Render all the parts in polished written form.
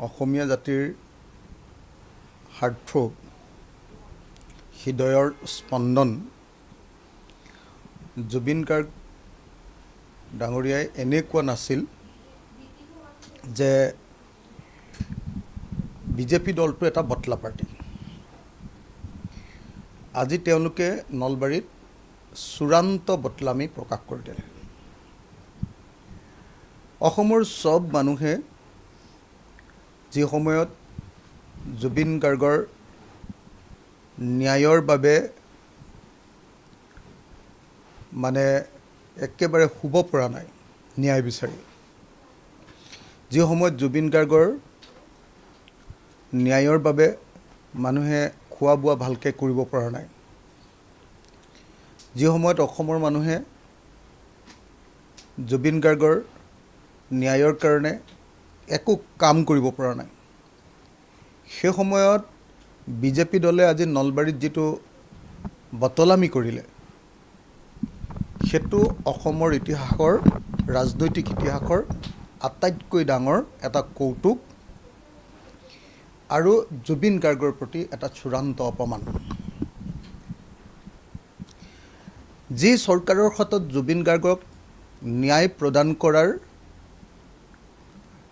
অসমীয়া জাতিৰ হাৰ্টথ্ৰব হৃদয়ৰ স্পন্দন জুবিন গাৰ্গ ডাঙৰীয়াই এনেকুৱা নাছিল যে বিজেপি দলটো এটা বটলা পাৰ্টি। আজি তেওঁলোকে নলবাৰীত চূড়ান্ত বটলামি প্ৰকাশ কৰি দিলে। অসমৰ সব মানুহে যি সময়ত জুবিন গাৰ্গৰ ন্যায়ৰ বাবে মানে একেবাৰে শুব পৰা নাই ন্যায় বিচাৰি, যি সময়ত জুবিন গাৰ্গৰ ন্যায়ৰ বাবে মানুহে খোৱা বোৱা ভালকৈ কৰিব পৰা নাই, যি সময়ত অসমৰ মানুহে জুবিন গাৰ্গৰ ন্যায়ৰ কাৰণে একো কাম কৰিব পৰা নাই, সেই সময়ত বিজেপি দলে আজি নলবাৰীত যিটো বটলামি কৰিলে সেইটো অসমৰ ইতিহাসৰ ৰাজনৈতিক ইতিহাসৰ আটাইতকৈ ডাঙৰ এটা কৌতুক আৰু জুবিন গাৰ্গৰ প্ৰতি এটা চূড়ান্ত অপমান। যি চৰকাৰৰ হাতত জুবিন গাৰ্গক ন্যায় প্ৰদান কৰাৰ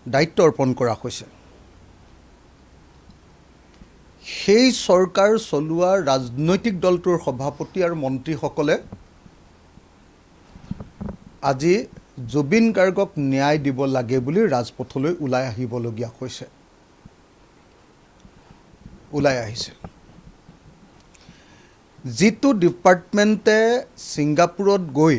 দায়িত্ব অৰ্পণ কৰা হৈছে, সেই চৰকাৰ চলোৱা ৰাজনৈতিক দলটোৰ সভাপতি আৰু মন্ত্ৰীসকলে আজি জুবিন গাৰ্গক ন্যায় দিব লাগে বুলি ৰাজপথলৈ ওলাই আহিবলগীয়া হৈছে, ওলাই আহিছে। যিটো ডিপাৰ্টমেণ্টে ছিংগাপুৰত গৈ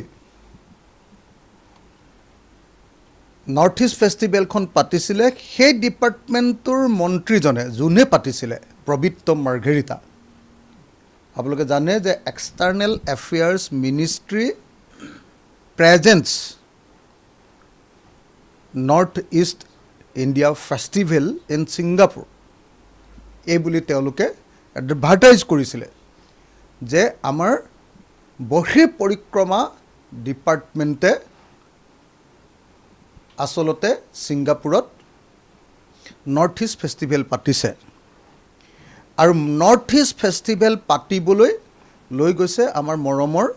নৰ্থ ইষ্ট ফেষ্টিভেলখন পাতিছিলে, সেই ডিপাৰ্টমেণ্টটোৰ মন্ত্ৰীজনে যোনে পাতিছিলে প্ৰবীত্ৰ মাৰ্ঘেৰিটা, আপোনালোকে জানে যে external affairs ministry presence north east India festival in Singapore এই বুলি তেওঁলোকে এডভাৰটাইজ কৰিছিলে যে আমাৰ বহিৰ পৰিক্ৰমা ডিপাৰ্টমেণ্টে আচলতে ছিংগাপুৰত নৰ্থ ইষ্ট ফেষ্টিভেল পাতিছে আৰু নৰ্থ ইষ্ট ফেষ্টিভেল পাতিবলৈ লৈ গৈছে আমাৰ মৰমৰ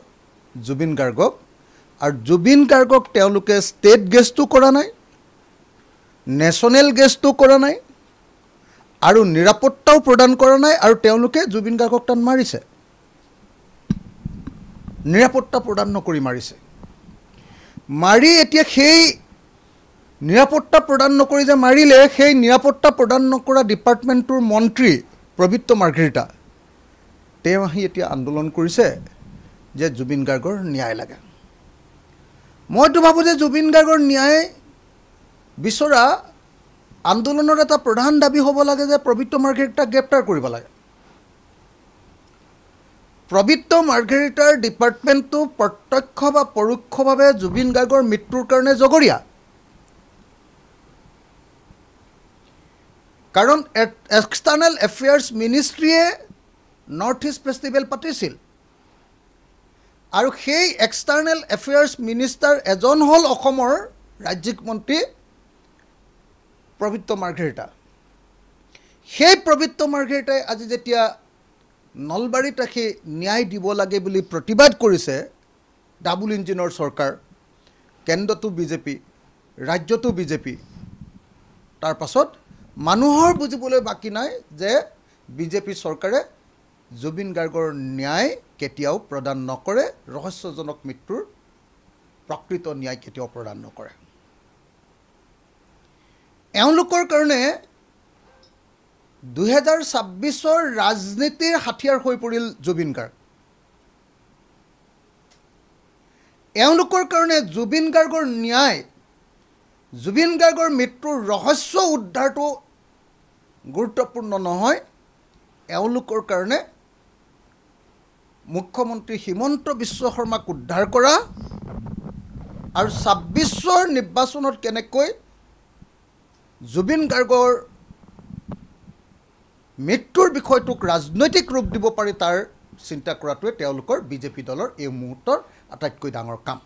জুবিন গাৰ্গক, আৰু জুবিন গাৰ্গক তেওঁলোকে ষ্টেট গেষ্টটো কৰা নাই, নেশ্যনেল গেষ্টটো কৰা নাই আৰু নিৰাপত্তাও প্ৰদান কৰা নাই, আৰু তেওঁলোকে জুবিন গাৰ্গক টান মাৰিছে, নিৰাপত্তা প্ৰদান নকৰি মাৰিছে। মাৰি এতিয়া সেই নিৰাপত্তা প্ৰদান নকৰি যে মাৰিলে, সেই নিৰাপত্তা প্ৰদান নকৰা ডিপাৰ্টমেণ্টটোৰ মন্ত্ৰী প্ৰবীত্ৰ মাৰ্ঘেৰিটা তেওঁ আহি এতিয়া আন্দোলন কৰিছে যে জুবিন গাৰ্গৰ ন্যায় লাগে। মইতো ভাবোঁ যে জুবিন গাৰ্গৰ ন্যায় বিচৰা আন্দোলনৰ এটা প্ৰধান দাবী হ'ব লাগে যে প্ৰবীত্ৰ মাৰ্ঘেৰিটাক গ্ৰেপ্তাৰ কৰিব লাগে। প্ৰবীত্ৰ মাৰ্ঘেৰিটাৰ ডিপাৰ্টমেণ্টটো প্ৰত্যক্ষ বা পৰোক্ষভাৱে জুবিন গাৰ্গৰ মৃত্যুৰ কাৰণে জগৰীয়া, কাৰণ এক্সটাৰ্নেল এফেয়াৰ্ছ মিনিষ্ট্ৰীয়ে নৰ্থ ইষ্ট ফেষ্টিভেল পাতিছিল আৰু সেই এক্সটাৰ্নেল এফেয়াৰ্ছ মিনিষ্টাৰ এজন হ'ল অসমৰ ৰাজ্যিক মন্ত্ৰী প্ৰবীত্ৰ মাৰ্ঘেৰিটা। সেই প্ৰবীত্ৰ মাৰ্ঘেৰিটাই আজি যেতিয়া নলবাৰীত ৰাখি ন্যায় দিব লাগে বুলি প্ৰতিবাদ কৰিছে, ডাবুল ইঞ্জিনৰ চৰকাৰ, কেন্দ্ৰতো বিজেপি, ৰাজ্যতো বিজেপি, তাৰ পাছত মানুহৰ বুজিবলৈ বাকী নাই যে বিজেপি চৰকাৰে জুবিন গাৰ্গৰ ন্যায় কেতিয়াও প্ৰদান নকৰে, ৰহস্যজনক মৃত্যুৰ প্ৰকৃত ন্যায় কেতিয়াও প্ৰদান নকৰে। এওঁলোকৰ কাৰণে 2026 ৰাজনীতিৰ হাথিয়াৰ হৈ পৰিল জুবিন গাৰ্গ। এওঁলোকৰ কাৰণে জুবিন গাৰ্গৰ ন্যায়, জুবিন গাৰ্গৰ মৃত্যুৰ ৰহস্য উদ্ধাৰটো গুৰুত্বপূৰ্ণ নহয়, এওঁলোকৰ কাৰণে মুখ্যমন্ত্ৰী হিমন্ত বিশ্ব শৰ্মাক উদ্ধাৰ কৰা আৰু 26ৰ নিৰ্বাচনত কেনেকৈ জুবিন গাৰ্গৰ মৃত্যুৰ বিষয়টোক ৰাজনৈতিক ৰূপ দিব পাৰি তাৰ চিন্তা কৰাটোৱে তেওঁলোকৰ বিজেপি দলৰ এই মুহূৰ্তৰ আটাইতকৈ ডাঙৰ কাম।